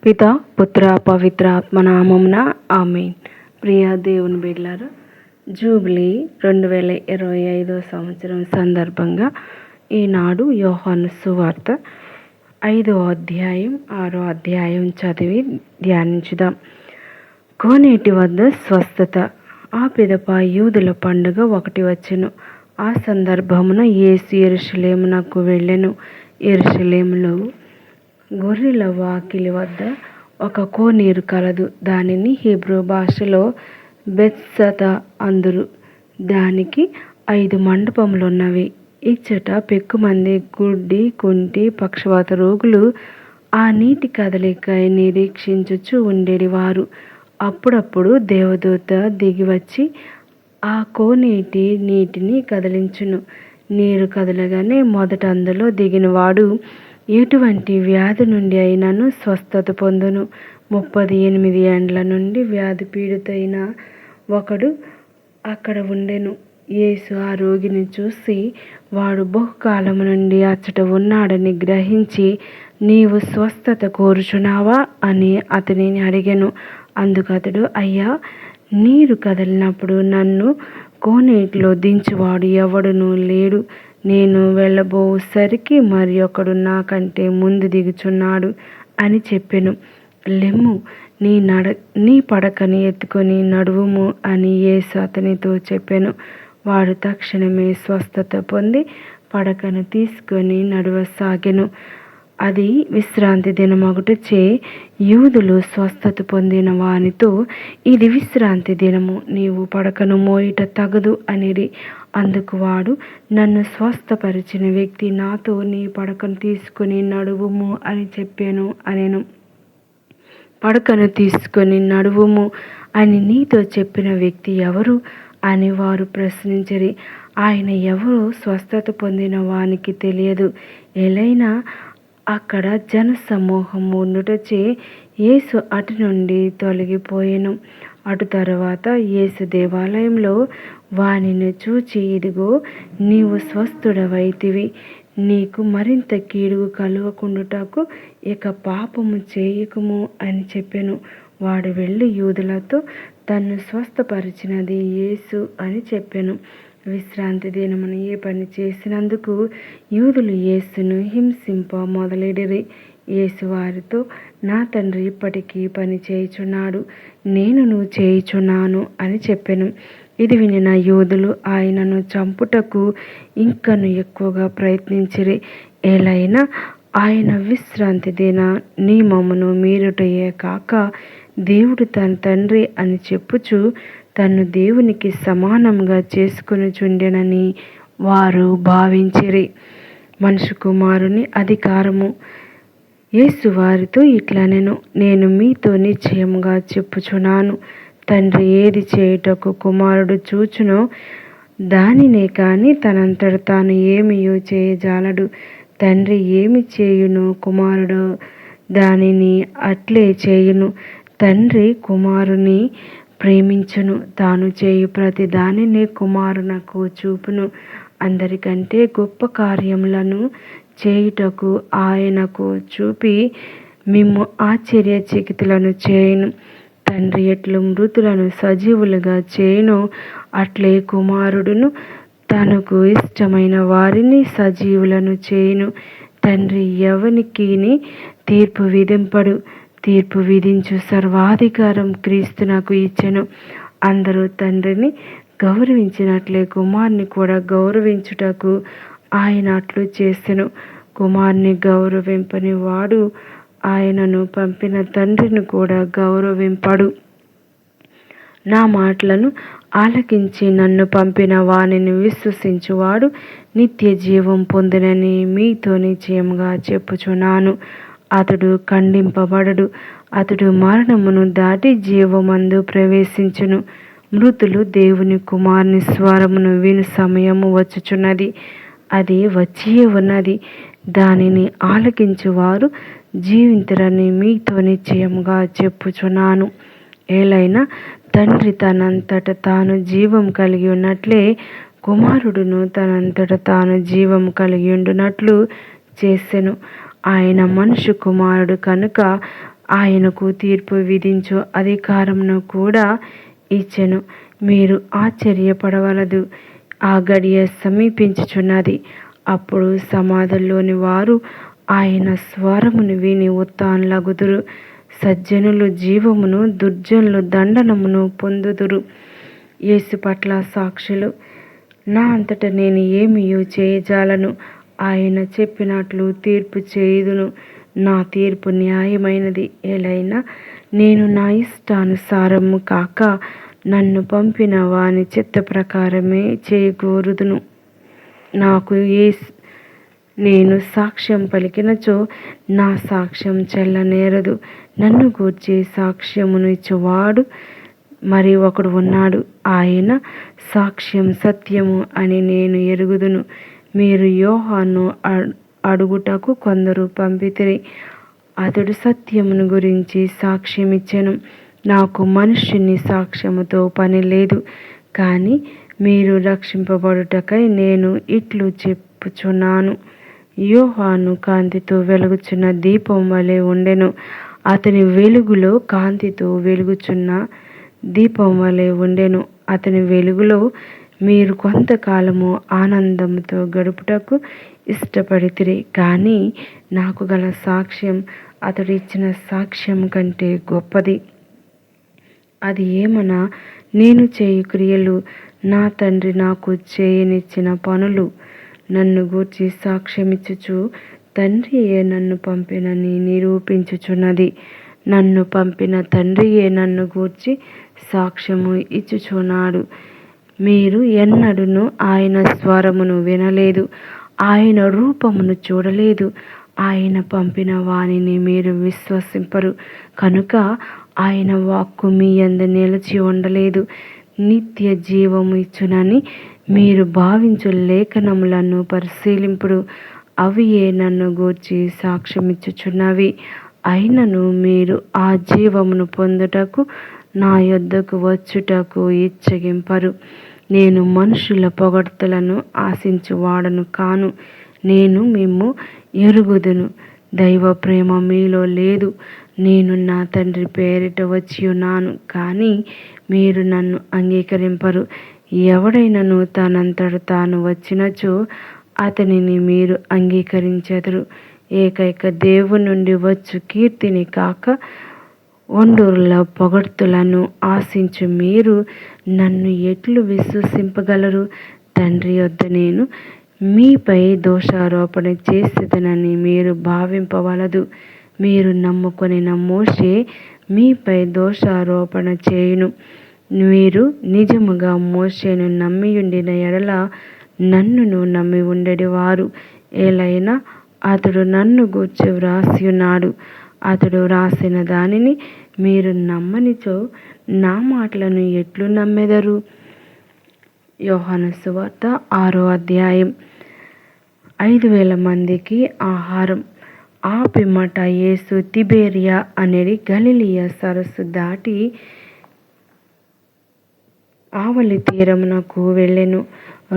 పిత పుత్ర పవిత్ర ఆత్మనామమున ఆమేన్. ప్రియ దేవుని బిడ్డలారా, జూబ్లీ 2025 సంవత్సరం సందర్భంగా ఈనాడు యోహాను సువార్త 5వ అధ్యాయం 6వ అధ్యాయం చదివి ధ్యానించుదాం. కోనేటి వద్ద స్వస్థత. ఆ పిదప యూదుల పండుగ ఒకటి వచ్చెను. ఆ సందర్భమున యేసు యెరూషలేమునకు వెళ్ళెను. యెరూషలేములో గొర్రెల వాకిలి వద్ద ఒక కోనేరు కలదు. దానిని హీబ్రూ భాషలో బెత్సదా అందురు. దానికి 5 మండపములున్నవి. ఇచ్చట పెక్కుమంది గుడ్డి, కుంటి, పక్షవాత రోగులు ఆ నీటి కదలికై నిరీక్షించుచు ఉండేవారు. అప్పుడప్పుడు దేవదూత దిగివచ్చి ఆ కోనేటి నీటిని కదిలించును. నీరు కదలగానే మొదట అందులో దిగినవాడు ఎటువంటి వ్యాధి నుండి అయినను స్వస్థత పొందును. 38 ఏండ్ల నుండి వ్యాధి పీడితైన ఒకడు అక్కడ ఉండెను. యేసు ఆ రోగిని చూసి, వాడు బహుకాలము నుండి అచ్చట ఉన్నాడని గ్రహించి, నీవు స్వస్థత కోరుచున్నావా అని అతనిని అడిగెను. అందుకతడు, అయ్యా, నీరు కదిలినప్పుడు నన్ను కోనేటిలో దించువాడు ఎవడునూ లేడు. నేను వెళ్ళబోసరికి మరి ఒకడు నాకంటే ముందు దిగుచున్నాడు అని చెప్పెను. లెమ్ము, నీ పడకని ఎత్తుకొని నడువుము అని యేసు అతనితో చెప్పెను. వాడు తక్షణమే స్వస్థత పొంది పడకను తీసుకొని నడవసాగెను. అది విశ్రాంతి దినమొకటచే యూదులు స్వస్థత పొందిన వానితో, ఇది విశ్రాంతి దినము, నీవు పడకను మోయుట తగదు అనిరి. అందుకు వాడు, నన్ను స్వస్థపరిచిన వ్యక్తి నాతో, నీ పడకను తీసుకొని నడువుము అని చెప్పాను అనెను. పడకను తీసుకొని నడువుము అని నీతో చెప్పిన వ్యక్తి ఎవరు అని వారు ప్రశ్నించిరి. ఆయన ఎవరో స్వస్థత పొందిన వానికి తెలియదు. ఎలైనా అక్కడ జనసమూహము ఉండుటచే యేసు అటు నుండి తొలగిపోయెను. అటు తరువాత యేసు దేవాలయంలో వానిని చూచి, ఇదిగో, నీవు స్వస్థుడవైతివి, నీకు మరింత కీడు కలుగకుండుటకు ఇక పాపము చేయకుము అని చెప్పెను. వాడు వెళ్ళి యూదులతో తన్ను స్వస్థపరిచినది యేసు అని చెప్పెను. విశ్రాంతి దినమున ఏ పని చేసినందుకు యూదులు యేసును హింసింప మొదలెడిరి. యేసు వారితో, నా తండ్రి ఇప్పటికీ పని చేయుచున్నాడు, నేనును చేయుచున్నాను అని చెప్పెను. ఇది వినిన యూదులు ఆయనను చంపుటకు ఇంకను ఎక్కువగా ప్రయత్నించిరి. ఏలైనా ఆయన విశ్రాంతి దిన నియమమును మీరుటయే కాక దేవుడు తన తండ్రి అని చెప్పుచు తన్ను దేవునికి సమానంగా చేసుకొనుచుండెనని వారు భావించిరి. మనుష్య కుమారుని అధికారము. యేసు వారితో ఇట్లనెను, నేను మీతో నిశ్చయముగా చెప్పుచున్నాను, తండ్రి ఏది చేయుటకు కుమారుడు చూచునో దానినే కాని తనంతట తాను ఏమియో చేయజాలడు. తండ్రి ఏమి చేయునో కుమారుడు దానిని అట్లే చేయును. తండ్రి కుమారుని ప్రేమించును, తాను చేయు ప్రతి దానిని కుమారునకు చూపును. అందరికంటే గొప్ప కార్యములను చేయుటకు ఆయనకు చూపి మిమ్ము ఆశ్చర్యచకితులను చేయును. తండ్రి ఎట్లు మృతులను సజీవులుగా చేయునో అట్లే కుమారుడును తనకు ఇష్టమైన వారిని సజీవులను చేయును. తండ్రి ఎవనికిని తీర్పు విధింపడు, తీర్పు విధించు సర్వాధికారం క్రీస్తునకు ఇచ్చెను. అందరూ తండ్రిని గౌరవించినట్లే కుమారుని కూడా గౌరవించుటకు ఆయన అట్లు చేసెను. కుమారుని గౌరవింపని వాడు ఆయనను పంపిన తండ్రిని కూడా గౌరవింపడు. నా మాటలను ఆలకించి నన్ను పంపిన వానిని విశ్వసించువాడు నిత్య జీవం పొందునని మీతో నిశ్చయముగా చెప్పుచున్నాను. అతడు ఖండింపబడడు, అతడు మరణమును దాటి జీవమందు ప్రవేశించును. మృతులు దేవుని కుమారుని స్వరమును విను సమయము వచ్చుచున్నది, అది వచ్చియే ఉన్నది. దానిని ఆలకించువారు జీవింతురని మీతో నిశ్చయముగా చెప్పుచున్నాను. ఏలైనా తండ్రి తనంతట తాను జీవం కలిగి ఉన్నట్లే కుమారుడును తనంతట తాను జీవం కలిగి ఉండునట్లు చేసెను. ఆయన మనుష్య కుమారుడు కనుక ఆయనకు తీర్పు విధించు అధికారమును కూడా ఇచ్చెను. మీరు ఆశ్చర్యపడవలదు, ఆ గడియ సమీపించుచున్నది. అప్పుడు సమాధుల్లోని వారు ఆయన స్వరమును విని ఉత్థానులగుదురు. సజ్జనులు జీవమును, దుర్జనులు దండనమును పొందుదురు. యేసు పట్ల సాక్షులు. నా అంతట నేను ఏమీయూ చేయజాలను. ఆయన చెప్పినట్లు తీర్పు చేయుదును. నా తీర్పు న్యాయమైనది. ఏలైనా నేను నా ఇష్టానుసారము కాక నన్ను పంపిన వాని చిత్త ప్రకారమే చేయగోరుదును. నేను సాక్ష్యం పలికినచో నా సాక్ష్యం చెల్లనేరదు. నన్ను గూర్చి సాక్ష్యమును ఇచ్చువాడు మరి ఒకడు ఉన్నాడు. ఆయన సాక్ష్యం సత్యము అని నేను ఎరుగుదును. మీరు యోహాను అడుగుటకు కొందరు పంపితిరి. అతడు సత్యమును గురించి సాక్ష్యమిచ్చెను. నాకు మనుష్యుని సాక్ష్యముతో పని లేదు, కానీ మీరు రక్షింపబడుటకై నేను ఇట్లు చెప్పుచున్నాను. యోహాను కాంతితో వెలుగుచున్న దీపం వలె ఉండెను. అతని వెలుగులో కాంతితో వెలుగుచున్న దీపం వలె ఉండెను. అతని వెలుగులో మీరు కొంతకాలము ఆనందముతో గడుపుటకు ఇష్టపడితిరి. కానీ నాకు గల సాక్ష్యం అతడు ఇచ్చిన సాక్ష్యం కంటే గొప్పది. అది ఏమనా, నేను చేయు క్రియలు నా తండ్రి నాకు చేయనిచ్చిన పనులు నన్ను గూర్చి సాక్ష్యమిచ్చుచు తండ్రియే నన్ను పంపినని నిరూపించుచున్నది. నన్ను పంపిన తండ్రియే నన్ను గూర్చి సాక్ష్యము ఇచ్చుచున్నాడు. మీరు ఎన్నడూను ఆయన స్వరమును వినలేదు, ఆయన రూపమును చూడలేదు. ఆయన పంపిన వానిని మీరు విశ్వసింపరు కనుక ఆయన వాక్కు మీ యందు నిలిచి ఉండలేదు. నిత్య జీవము ఇచ్చునని మీరు భావించు లేఖనములను పరిశీలింపుడు. అవియే నన్ను గూర్చి సాక్ష్యమిచ్చుచున్నవి. అయినను మీరు ఆ జీవమును పొందుటకు నా యొద్దకు వచ్చుటకు ఇచ్చగింపరు. నేను మనుషుల పొగడ్తలను ఆశించువాడను కాను. నేను మిమ్ము ఎరుగుదును. దైవ ప్రేమ మీలో లేదు. నేను నా తండ్రి పేరిట వచ్చియున్నాను, కానీ మీరు నన్ను అంగీకరింపరు. ఎవడైనను తనంతట తాను వచ్చినచో అతనిని మీరు అంగీకరించెదరు. ఏకైక దేవుని నుండి వచ్చు కీర్తిని కాక ఒండూరుల పొగడ్తలను ఆశించు మీరు నన్ను ఎట్లు విశ్వసింపగలరు? తండ్రి యొద్ద నేను మీపై దోషారోపణ చేసేదనని మీరు భావింపవలదు. మీరు నమ్ముకొనిన మోషే మీపై దోషారోపణ చేయును. మీరు నిజముగా మోషేను నమ్మియుండిన ఎడల నన్నును నమ్మి ఉండేవారు. ఏలైనా అతడు నన్ను గూర్చి వ్రాసియున్నాడు. అతడు వ్రాసిన దానిని మీరు నమ్మనిచో నా మాటలను ఎట్లు నమ్మెదరు? యోహాను సువార్త 6వ అధ్యాయం. 5,000 మందికి ఆహారం. ఆ పిమ్మట యేసు తిబేరియా అనేది గలిలయ సరస్సు దాటి ఆవలి తీరమునకు వెళ్ళెను.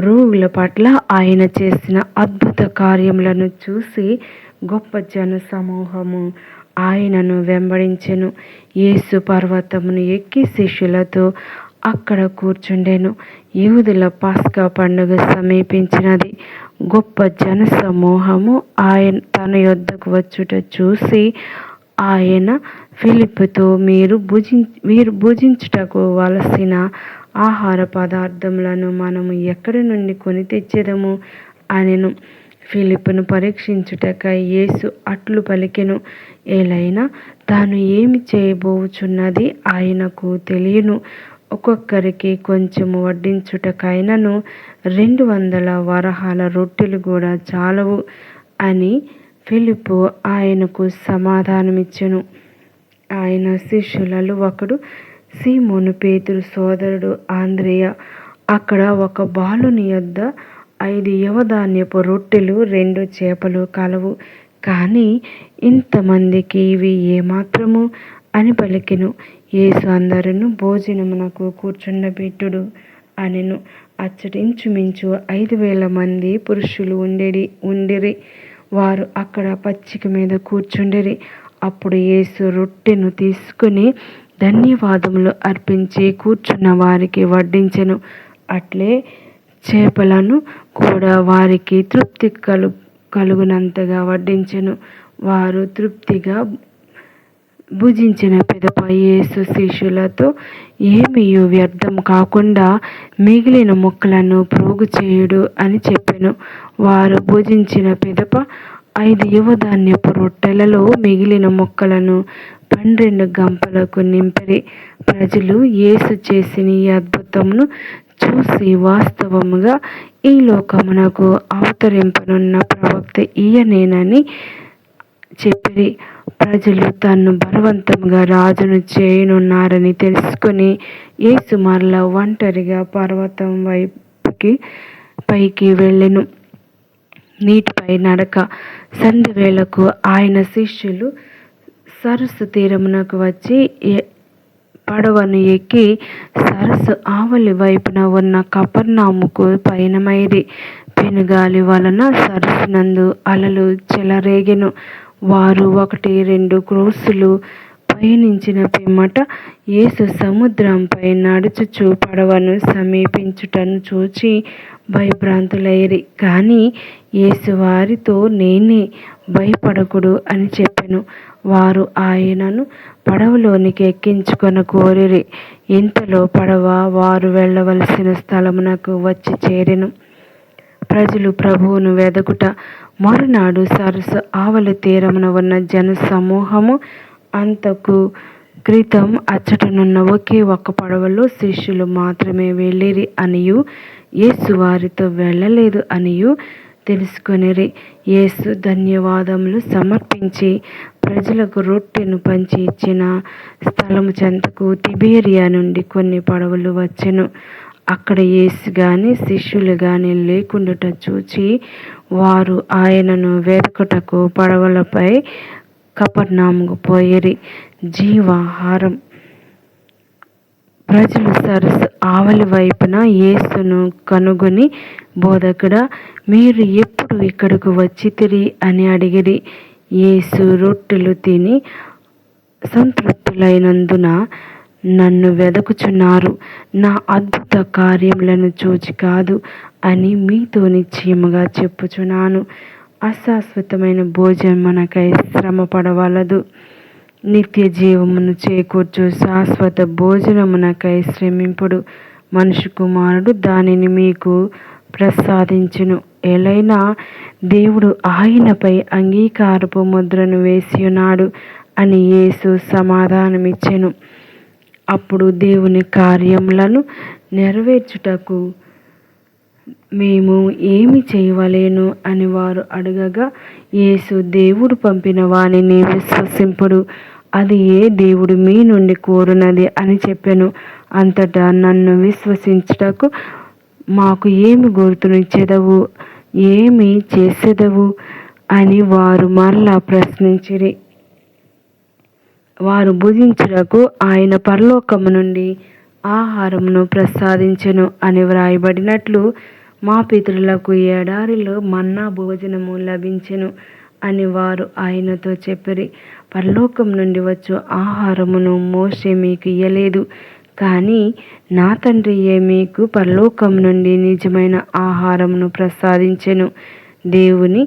రోగుల పట్ల ఆయన చేసిన అద్భుత కార్యములను చూసి గొప్ప జన సమూహము ఆయనను వెంబడించెను. యేసు పర్వతమును ఎక్కి శిష్యులతో అక్కడ కూర్చుండెను. యూదుల పస్కా పండుగ సమీపించినది. గొప్ప జన సమూహము ఆయన తన యొద్దకు వచ్చుట చూసి ఆయన ఫిలిప్పుతో వీరు భుజించుటకు వలసిన ఆహార పదార్థములను మనము ఎక్కడి నుండి కొని తెచ్చేదము అనెను. ఫిలిప్పును పరీక్షించుటకై యేసు అట్లు పలికెను. ఏలైనా తాను ఏమి చేయబోచున్నది ఆయనకు తెలియను. ఒక్కొక్కరికి కొంచెము వడ్డించుటకైనను 200 వరహాల రొట్టెలు కూడా చాలవు అని ఫిలిప్పు ఆయనకు సమాధానమిచ్చెను. ఆయన శిష్యులలో ఒకడు సీమోను పేతురు సోదరుడు ఆంద్రేయ. అక్కడ ఒక బాలుని యొద్ద 5 యవధాన్యపు రొట్టెలు 2 చేపలు కలవు, కానీ ఇంతమందికి ఇవి ఏమాత్రము అని పలికెను. యేసు అందరును భోజనమునకు కూర్చుండబెట్టుడు అనెను. అచ్చట ఇంచుమించు 5,000 మంది పురుషులు ఉండిరి. వారు అక్కడ పచ్చిక మీద కూర్చుండిరి. అప్పుడు యేసు రొట్టెను తీసుకుని ధన్యవాదములు అర్పించి కూర్చున్న వారికి వడ్డించెను. అట్లే చేపలను కూడా వారికి తృప్తి కలుగునంతగా వడ్డించెను. వారు తృప్తిగా భుజించిన పిదప యేసు శిష్యులతో, ఏమీయు వ్యర్థం కాకుండా మిగిలిన ముక్కలను ప్రోగు చేయుడు అని చెప్పెను. వారు భుజించిన పిదప 5 యువధాన్యపు రొట్టెలలో మిగిలిన ముక్కలను 12 గంపలకు నింపిరి. ప్రజలు యేసు చేసిన ఈ అద్భుతమును చూసి, వాస్తవముగా ఈ లోకమునకు అవతరింపనున్న ప్రవక్త ఈయనేనని చెప్పిరి. ప్రజలు తన్ను బలవంతంగా రాజును చేయనున్నారని తెలుసుకొని యేసు మరలా ఒంటరిగా పర్వతం పైకి వెళ్ళెను. నీటిపై నడక. సంధ్యవేళకు ఆయన శిష్యులు సరస్సు తీరమునకు వచ్చి పడవను ఎక్కి సరస్సు ఆవలి వైపున ఉన్న కపెర్నౌముకు పయనమైరి. పెనుగాలి వలన సరస్సునందు అలలు చెలరేగెను. వారు 1-2 క్రోసులు పయనించిన పిమ్మట యేసు సముద్రంపై నడుచుచు పడవను సమీపించుటను చూచి భయభ్రాంతులైరి. కానీ యేసు వారితో, నేనే, భయపడకుడు అని చెప్పెను. వారు ఆయనను పడవలోనికి ఎక్కించుకొన కోరిరి. ఇంతలో పడవ వారు వెళ్ళవలసిన స్థలమునకు వచ్చి చేరెను. ప్రజలు ప్రభువును వెదకుట. మరునాడు సరస్సు ఆవలి తీరమున ఉన్న జన సమూహము అంతకు క్రితం అచ్చటనున్న ఒకే ఒక్క పడవలో శిష్యులు మాత్రమే వెళ్ళిరి అనియు, యేసు వారితో వెళ్ళలేదు అనియు తెలుసుకొనిరి. యేసు ధన్యవాదములు సమర్పించి ప్రజలకు రొట్టెను పంచి ఇచ్చిన స్థలము చెంతకు తిబేరియా నుండి కొన్ని పడవలు వచ్చెను. అక్కడ యేసు గాని శిష్యులు గాని లేకుండుట చూచి వారు ఆయనను వెదకుటకు పడవలపై కపెర్నౌముకు పోయిరి. జీవాహారం. ప్రజలు సరస్సు ఆవలి వైపున యేసును కనుగొని, బోధకుడా, మీరు ఎప్పుడు ఇక్కడకు వచ్చితిరి అని అడిగిరి. యేసు, రొట్టెలు తిని సంతృప్తులైనందున నన్ను వెదకుచున్నారు, నా అద్భుత కార్యములను చూచి కాదు అని మీతో నిశ్చయముగా చెప్పుచున్నాను. అశాశ్వతమైన భోజనమునకై శ్రమ పడవలదు, నిత్య జీవమును చేకూర్చు శాశ్వత భోజనమునకై శ్రమింపుడు. మనుష్య కుమారుడు దానిని మీకు ప్రసాదించును. ఎలైనా దేవుడు ఆయనపై అంగీకారపు ముద్రను వేసియున్నాడు అని యేసు సమాధానమిచ్చెను. అప్పుడు దేవుని కార్యములను నెరవేర్చుటకు మేము ఏమి చేయవలెను అని వారు అడగగా, యేసు, దేవుడు పంపిన వానిని విశ్వసింపుడు, అది ఏ దేవుడు మీ నుండి కోరునది అని చెప్పెను. అంతటా, నన్ను విశ్వసించుటకు మాకు ఏమి గుర్తునిచ్చెదవు, ఏమి చేసెదవు అని వారు మరలా ప్రశ్నించిరి. వారు భుజించుటకు ఆయన పరలోకము నుండి ఆహారమును ప్రసాదించెను అని వ్రాయబడినట్లు, మా పితరులకు ఎడారిలో మన్నా భోజనము లభించెను అని వారు ఆయనతో చెప్పిరి. పరలోకం నుండి వచ్చు ఆహారమును మోషే మీకు ఇయ్యలేదు, కానీ నా తండ్రియే మీకు పరలోకం నుండి నిజమైన ఆహారమును ప్రసాదించెను. దేవుని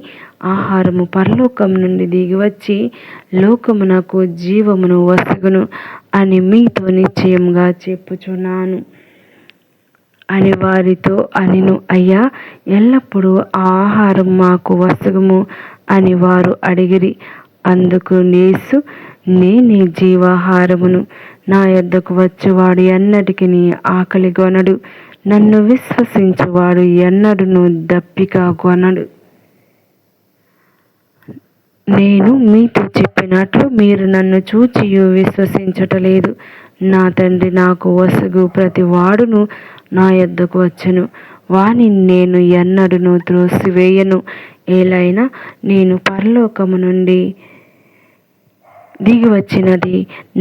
ఆహారము పరలోకం నుండి దిగివచ్చి లోకమునకు జీవమును వసగును అని మీతో నిశ్చయముగా చెప్పుచున్నాను అని వారితో అనెను. అయ్యా, ఎల్లప్పుడూ ఆ ఆహారం మాకు వసగుము అని వారు అడిగిరి. అందుకు యేసు, నేనే జీవాహారమును. నా యొద్దకు వచ్చువాడు ఎన్నటికి ఆకలి గొనడు, నన్ను విశ్వసించువాడు ఎన్నడూను దప్పిక గొనడు. నేను మీతో చెప్పినట్లు మీరు నన్ను చూచియు విశ్వసించుటలేదు. నా తండ్రి నాకు వసగు ప్రతి వాడును నా యొద్దకు వచ్చెను, వానిని నేను ఎన్నడూను త్రోసివేయను. ఏలైనా నేను పరలోకము నుండి దిగి వచ్చినది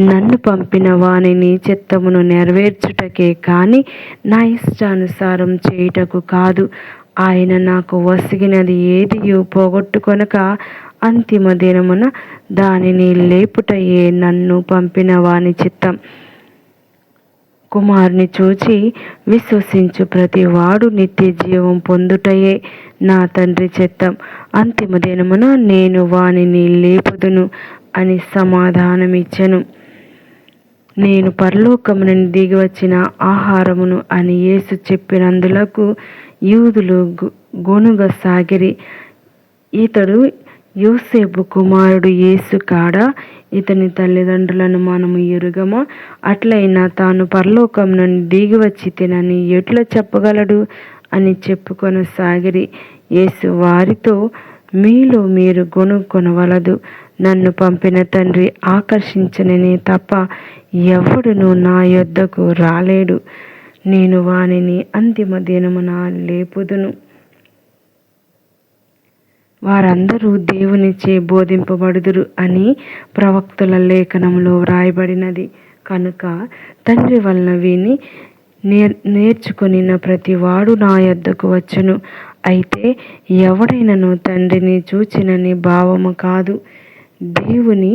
నన్ను పంపిన వానిని చిత్తమును నెరవేర్చుటకే కానీ నా ఇష్టానుసారం చేయుటకు కాదు. ఆయన నాకు వసిగినది ఏదియు పోగొట్టుకొనక అంతిమ దినమున దానిని లేపుటయే నన్ను పంపిన వాని చిత్తం. కుమారుని చూచి విశ్వసించు ప్రతి వాడు నిత్య జీవం పొందుటయే నా తండ్రి చిత్తం. అంతిమ దినమున నేను వానిని లేపుదును అని సమాధానమిచ్చెను. నేను పరలోకము నుండి దిగి వచ్చిన ఆహారమును అని యేసు చెప్పినందులకు యూదులు గొనుగసాగిరి. ఇతడు యోసేపు కుమారుడు యేసు కాడా? ఇతని తల్లిదండ్రులను మనము ఎరుగమా? అట్లయినా తాను పరలోకం నుండి దిగి వచ్చి తినని ఎట్లా చెప్పగలడు అని చెప్పుకొనసాగిరి. యేసు వారితో, మీలో మీరు కొనుక్కొనవలదు. నన్ను పంపిన తండ్రి ఆకర్షించననే తప్ప ఎవడును నా యొద్దకు రాలేడు. నేను వానిని అంతిమ దినమున లేపుదును. వారందరూ దేవునిచే బోధింపబడుదురు అని ప్రవక్తల లేఖనంలో వ్రాయబడినది. కనుక తండ్రి వలన విని నేర్చుకొనిన ప్రతివాడు నా యొద్దకు వచ్చును. అయితే ఎవడైనను తండ్రిని చూచినని భావము కాదు, దేవుని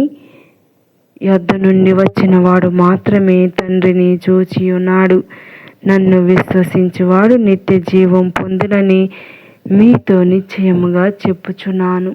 యొద్ద నుండి వచ్చిన వాడు మాత్రమే తండ్రిని చూచి ఉన్నాడు. నన్ను విశ్వసించువాడు నిత్య జీవం పొందునని మీతో నిశ్చయముగా చెప్పుచున్నాను.